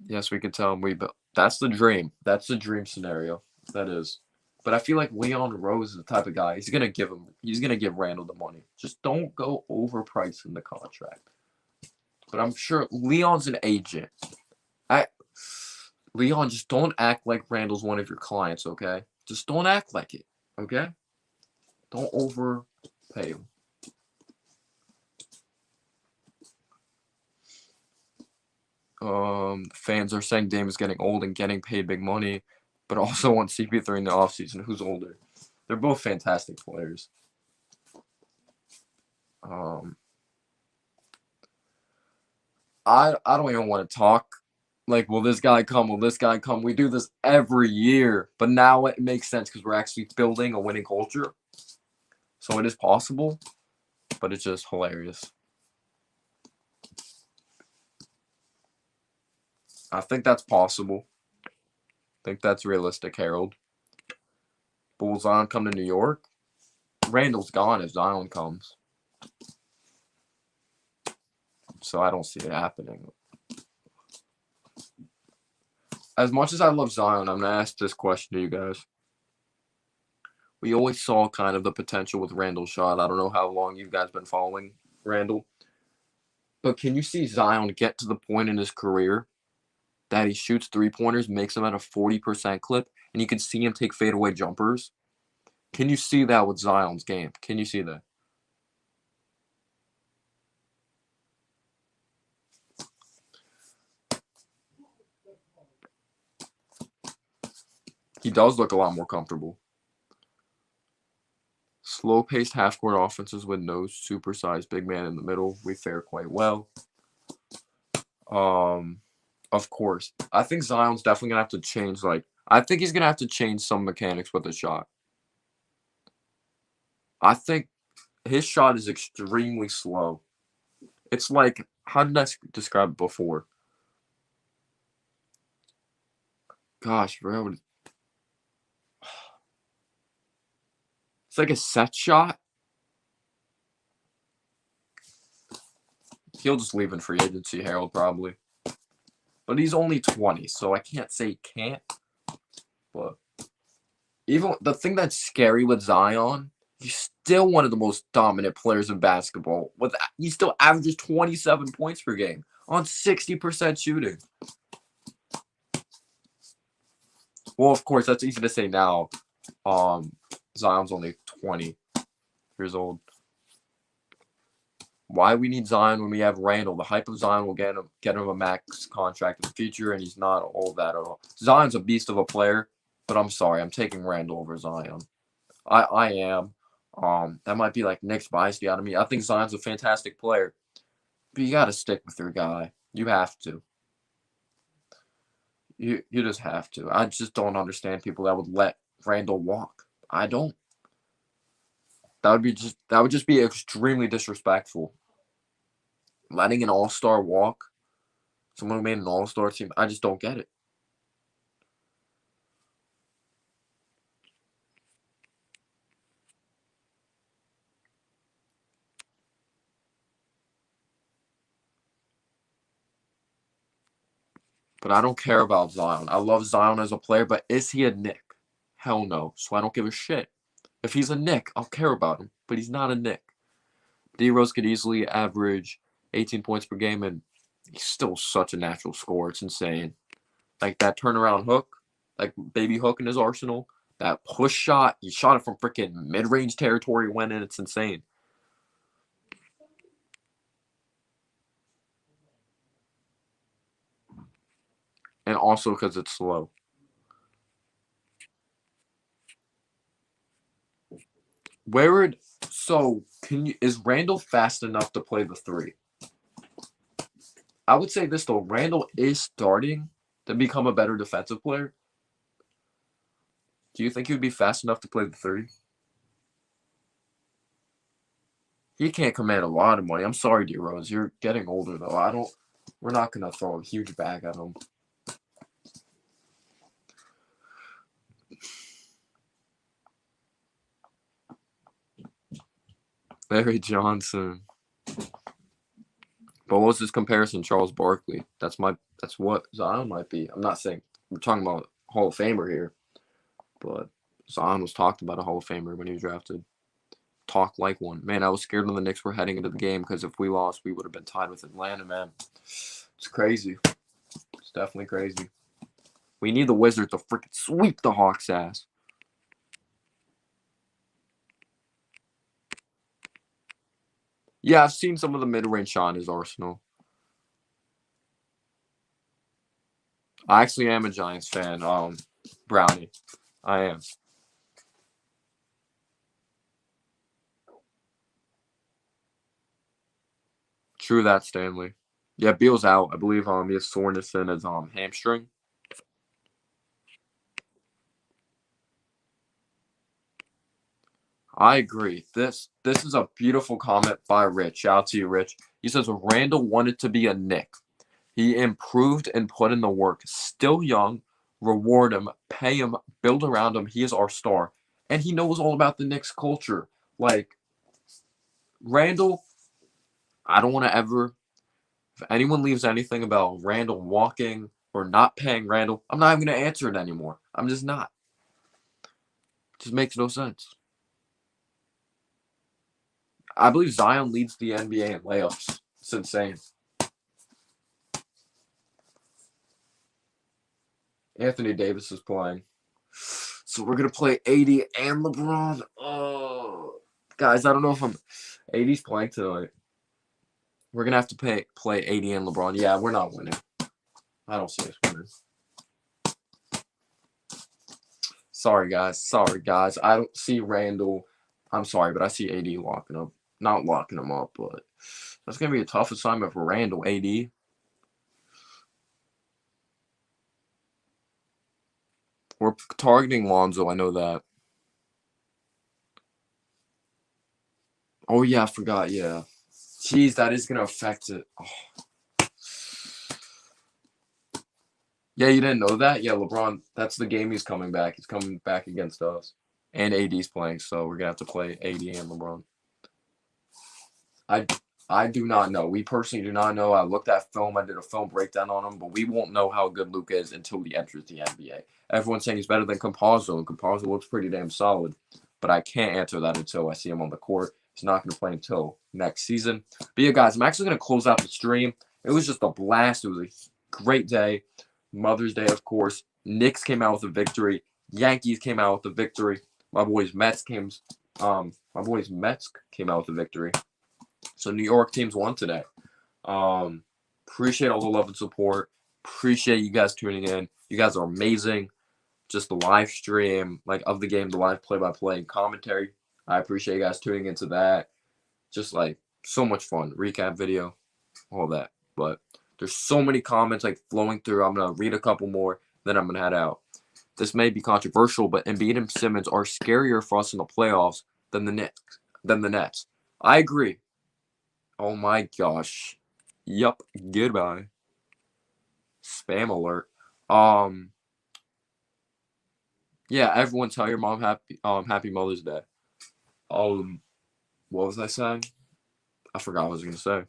Yes, we can tell him that's the dream. That's the dream scenario. That is. But I feel like Leon Rose is the type of guy. He's gonna give Randle the money. Just don't go overpricing the contract. But I'm sure Leon's an agent. Leon, just don't act like Randle's one of your clients, okay? Just don't act like it, okay? Don't overpay him. Fans are saying Dame is getting old and getting paid big money, but also want CP3 in the offseason. Who's older? They're both fantastic players. I don't even want to talk. Like, will this guy come? Will this guy come? We do this every year, but now it makes sense because we're actually building a winning culture. So it is possible, but it's just hilarious. I think that's possible. I think that's realistic, Harold. But will Zion come to New York? Randall's gone if Zion comes. So I don't see it happening. As much as I love Zion, I'm going to ask this question to you guys. we always saw kind of the potential with Randle's shot. I don't know how long you guys been following Randle, but can you see Zion get to the point in his career that he shoots three-pointers, makes them at a 40% clip, and you can see him take fadeaway jumpers? Can you see that with Zion's game? Can you see that? He does look a lot more comfortable. Slow-paced half-court offenses with no supersized big man in the middle. We fare quite well. Of course. I think Zion's definitely going to have to change, I think he's going to have to change some mechanics with the shot. I think his shot is extremely slow. It's like, how did I describe it before? Gosh, bro. It's like a set shot. He'll just leave in free agency, Harold, probably. But he's only 20, so I can't say he can't. But even the thing that's scary with Zion, he's still one of the most dominant players in basketball. He still averages 27 points per game on 60% shooting. Well, of course, that's easy to say now. Zion's only 20 years old. Why we need Zion when we have Randle? The hype of Zion will get him a max contract in the future, and he's not all that at all. Zion's a beast of a player, but I'm sorry, I'm taking Randle over Zion. I am. That might be like Knicks bias out of me. I think Zion's a fantastic player, but you got to stick with your guy. You have to. You just have to. I just don't understand people that would let Randle walk. I don't. That would just be extremely disrespectful. Letting an all-star walk, someone who made an all-star team, I just don't get it. But I don't care about Zion. I love Zion as a player, but is he a Knick? Hell no. So I don't give a shit. If he's a Knick, I'll care about him, but he's not a Knick. D-Rose could easily average 18 points per game, and he's still such a natural scorer. It's insane. Like that turnaround hook, like baby hook in his arsenal, that push shot, he shot it from freaking mid-range territory, went in. It's insane. And also because it's slow. Is Randle fast enough to play the three? I would say this though, Randle is starting to become a better defensive player. Do you think he would be fast enough to play the three? He can't command a lot of money. I'm sorry, D-Rose. You're getting older though. We're not gonna throw a huge bag at him. Larry Johnson. But what's his comparison? Charles Barkley. That's what Zion might be. I'm not saying we're talking about Hall of Famer here, but Zion was talked about a Hall of Famer when he was drafted. Talk like one. Man, I was scared when the Knicks were heading into the game because if we lost, we would have been tied with Atlanta, man. It's crazy. It's definitely crazy. We need the Wizards to freaking sweep the Hawks' ass. Yeah, I've seen some of the mid-range shot in his arsenal. I actually am a Giants fan, Brownie. I am. True that, Stanley. Yeah, Beal's out. I believe he has soreness in his hamstring. I agree. This is a beautiful comment by Rich. Shout out to you, Rich. He says Randle wanted to be a Knick. He improved and put in the work. Still young, reward him, pay him, build around him. He is our star. And he knows all about the Knicks culture. Like, Randle, I don't want to ever, if anyone leaves anything about Randle walking or not paying Randle, I'm not even going to answer it anymore. I'm just not. Just makes no sense. I believe Zion leads the NBA in layups. It's insane. Anthony Davis is playing. So we're going to play AD and LeBron. Oh, guys, I don't know if AD's playing tonight. We're going to have to play AD and LeBron. Yeah, we're not winning. I don't see us winning. Sorry, guys. I don't see Randle. I'm sorry, but I see AD locking up. Not locking him up, but that's going to be a tough assignment for Randle, AD. We're targeting Lonzo. I know that. Oh, yeah, I forgot. Yeah. Jeez, that is going to affect it. Oh. Yeah, you didn't know that? Yeah, LeBron, that's the game he's coming back. He's coming back against us. And AD's playing, so we're going to have to play AD and LeBron. I do not know. We personally do not know. I looked at film. I did a film breakdown on him, but we won't know how good Luka is until he enters the NBA. Everyone's saying he's better than Campazzo, and Campazzo looks pretty damn solid. But I can't answer that until I see him on the court. He's not going to play until next season. But yeah, guys, I'm actually going to close out the stream. It was just a blast. It was a great day. Mother's Day, of course. Knicks came out with a victory. Yankees came out with a victory. My boys Mets came out with a victory. So New York teams won today. Appreciate all the love and support. Appreciate you guys tuning in. You guys are amazing. Just the live stream, like of the game, the live play-by-play and commentary. I appreciate you guys tuning into that. Just like so much fun. Recap video, all that. But there's so many comments like flowing through. I'm gonna read a couple more, then I'm gonna head out. This may be controversial, but Embiid and Simmons are scarier for us in the playoffs than the Nets. I agree. Oh my gosh. Yup. Goodbye. Spam alert. Yeah, everyone tell your mom happy Mother's Day. What was I saying? I forgot what I was gonna say.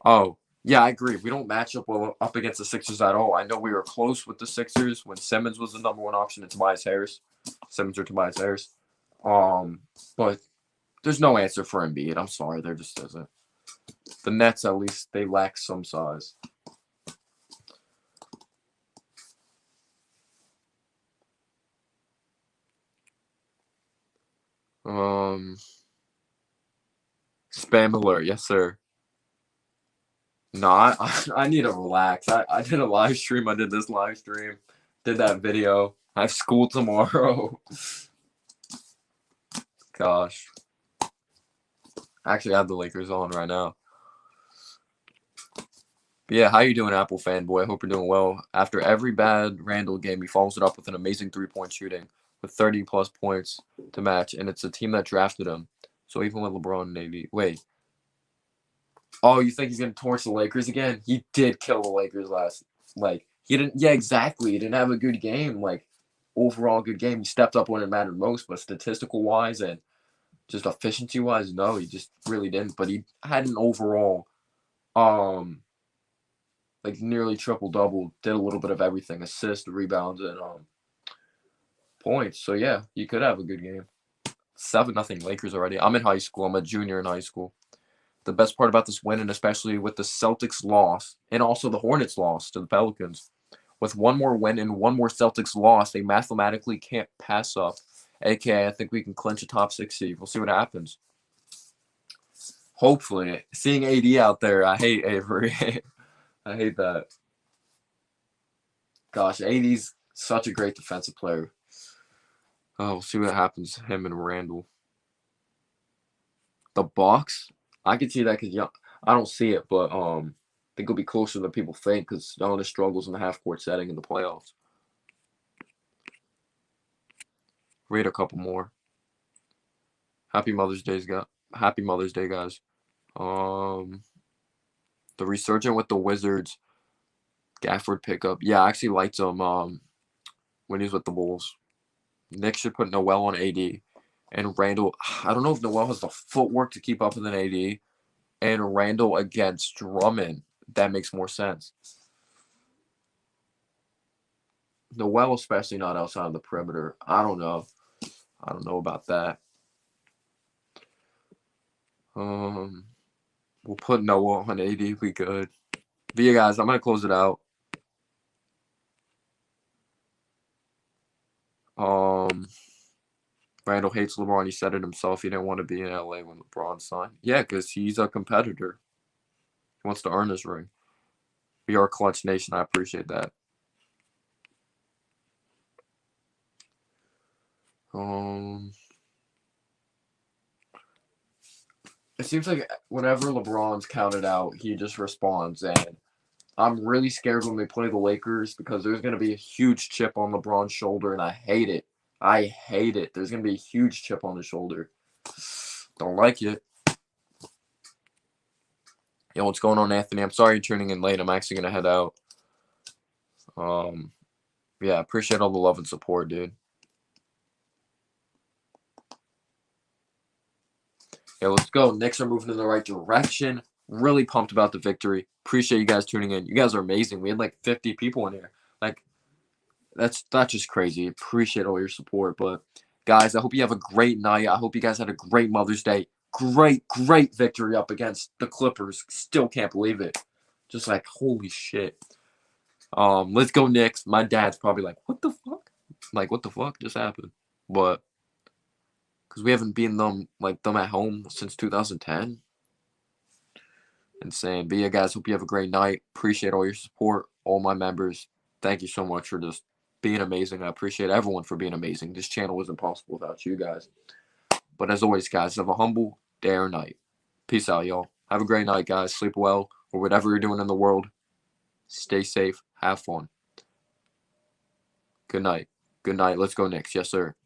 Oh, yeah, I agree. We don't match up well up against the Sixers at all. I know we were close with the Sixers when Simmons was the number one option and Tobias Harris. Simmons or Tobias Harris. But there's no answer for Embiid. I'm sorry, there just isn't. The Nets, at least, they lack some size. Spam alert, yes, sir. No, I need to relax. I did a live stream. I did this live stream. Did that video. I have school tomorrow. Gosh. Actually, I have the Lakers on right now. But yeah, how you doing, Apple fanboy? I hope you're doing well. After every bad Randle game, he follows it up with an amazing three-point shooting with 30-plus points to match, and it's the team that drafted him. So even with LeBron and AD. Wait. Oh, you think he's going to torch the Lakers again? He did kill the Lakers he didn't. Yeah, exactly. He didn't have a good game. Overall good game. He stepped up when it mattered most, but statistical-wise and just efficiency-wise, no, he just really didn't. But he had an overall, nearly triple-double, did a little bit of everything, assists, rebounds, and points. So, yeah, you could have a good game. 7-0 Lakers already. I'm in high school. I'm a junior in high school. The best part about this win, and especially with the Celtics loss, and also the Hornets loss to the Pelicans, with one more win and one more Celtics loss, they mathematically can't pass up. AKA, I think we can clinch a top 6 seed. We'll see what happens. Hopefully. Seeing AD out there, I hate Avery. I hate that. Gosh, AD's such a great defensive player. Oh, we'll see what happens. Him and Randle. The Bucks? I can see that because I don't see it, but I think it'll be closer than people think because Giannis struggles in the half-court setting in the playoffs. Read a couple more. Happy Mother's Day, guys. Happy Mother's Day, guys. The resurgent with the Wizards. Gafford pickup. Yeah, I actually liked him when he was with the Bulls. Knicks should put Noel on AD. And Randle, I don't know if Noel has the footwork to keep up with an AD. And Randle against Drummond. That makes more sense. Noel, especially not outside of the perimeter. I don't know. I don't know about that. We'll put Noah on 80. We good. But yeah, guys, I'm gonna close it out. Randle hates LeBron. He said it himself. He didn't want to be in LA when LeBron signed. Yeah, because he's a competitor. He wants to earn his ring. We are Clutch Nation. I appreciate that. It seems like whenever LeBron's counted out, he just responds, and I'm really scared when they play the Lakers because there's going to be a huge chip on LeBron's shoulder, and I hate it. I hate it. There's going to be a huge chip on his shoulder. Don't like it. Yo, what's going on, Anthony? I'm sorry you're tuning in late. I'm actually going to head out. Yeah, appreciate all the love and support, dude. Yeah, let's go. Knicks are moving in the right direction. Really pumped about the victory. Appreciate you guys tuning in. You guys are amazing. We had like 50 people in here. Like, that's just crazy. Appreciate all your support. But guys, I hope you have a great night. I hope you guys had a great Mother's Day. Great victory up against the Clippers. Still can't believe it. Just like, holy shit. Let's go Knicks. My dad's probably like, what the fuck? Like, what the fuck just happened? But because we haven't beaten them at home since 2010. Insane. But yeah, guys, hope you have a great night. Appreciate all your support, all my members. Thank you so much for just being amazing. I appreciate everyone for being amazing. This channel wasn't possible without you guys. But as always, guys, have a humble day or night. Peace out, y'all. Have a great night, guys. Sleep well, or whatever you're doing in the world. Stay safe. Have fun. Good night. Good night. Let's go Knicks. Yes, sir.